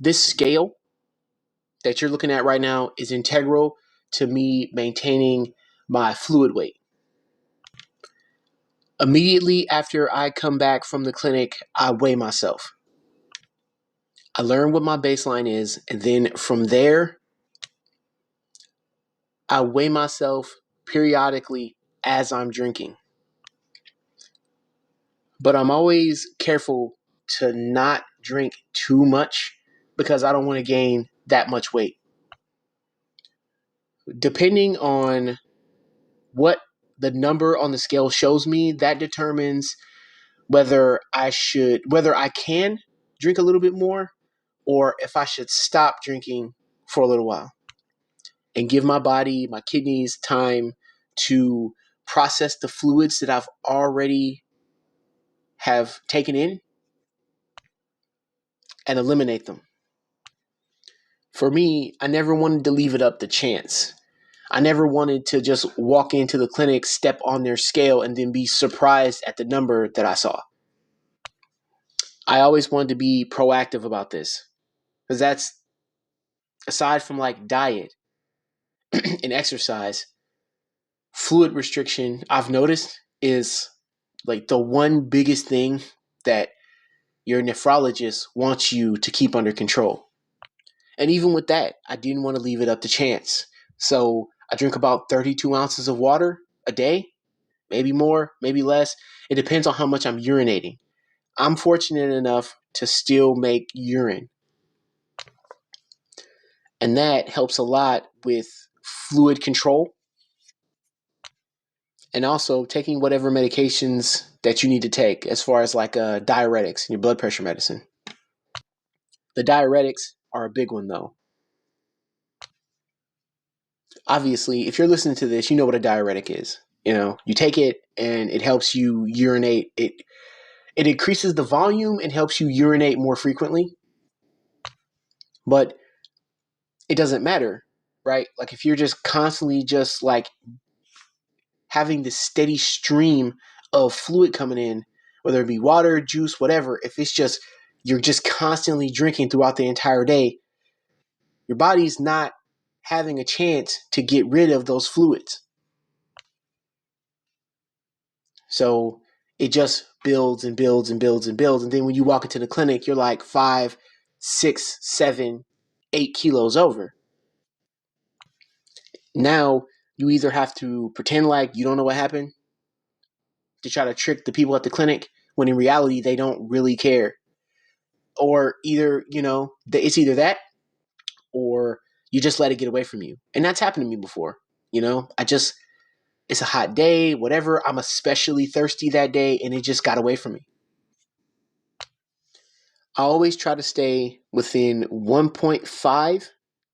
This scale that you're looking at right now is integral to me maintaining my fluid weight. Immediately after I come back from the clinic, I weigh myself. I learn what my baseline is, and then from there, I weigh myself periodically as I'm drinking. But I'm always careful to not drink too much because I don't want to gain that much weight. Depending on what the number on the scale shows me, that determines whether I can drink a little bit more or if I should stop drinking for a little while and give my body, my kidneys time to process the fluids that I've already have taken in and eliminate them. For me, I never wanted to leave it up to chance. I never wanted to just walk into the clinic, step on their scale, and then be surprised at the number that I saw. I always wanted to be proactive about this because that's, aside from like diet and exercise, fluid restriction I've noticed is like the one biggest thing that your nephrologist wants you to keep under control. And even with that, I didn't want to leave it up to chance. So I drink about 32 ounces of water a day, maybe more, maybe less. It depends on how much I'm urinating. I'm fortunate enough to still make urine. And that helps a lot with fluid control and also taking whatever medications that you need to take as far as like diuretics and your blood pressure medicine. The diuretics are a big one though. Obviously, if you're listening to this, you know what a diuretic is. You know, you take it and it helps you urinate. It increases the volume and helps you urinate more frequently. But it doesn't matter, right? Like if you're just constantly just like having this steady stream of fluid coming in, whether it be water, juice, whatever, if it's just you're just constantly drinking throughout the entire day, your body's not having a chance to get rid of those fluids. So it just builds and builds and builds and builds. And then when you walk into the clinic, you're like 5, 6, 7, 8 kilos over. Now you either have to pretend like you don't know what happened to try to trick the people at the clinic when in reality they don't really care. Or either, it's either that or you just let it get away from you. And that's happened to me before. It's a hot day, whatever. I'm especially thirsty that day and it just got away from me. I always try to stay within 1.5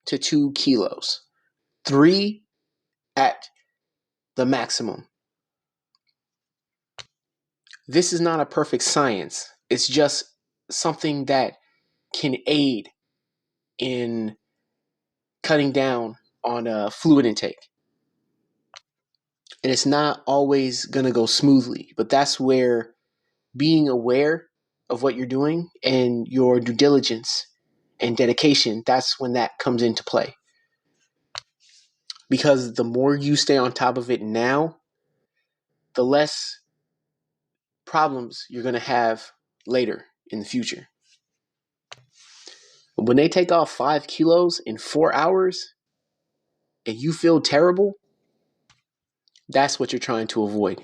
to 2 kilos, 3 at the maximum. This is not a perfect science. It's just something that can aid in cutting down on fluid intake. And it's not always going to go smoothly, but that's where being aware of what you're doing and your due diligence and dedication, that's when that comes into play. Because the more you stay on top of it now, the less problems you're going to have later in the future. When they take off 5 kilos in 4 hours and you feel terrible, that's what you're trying to avoid.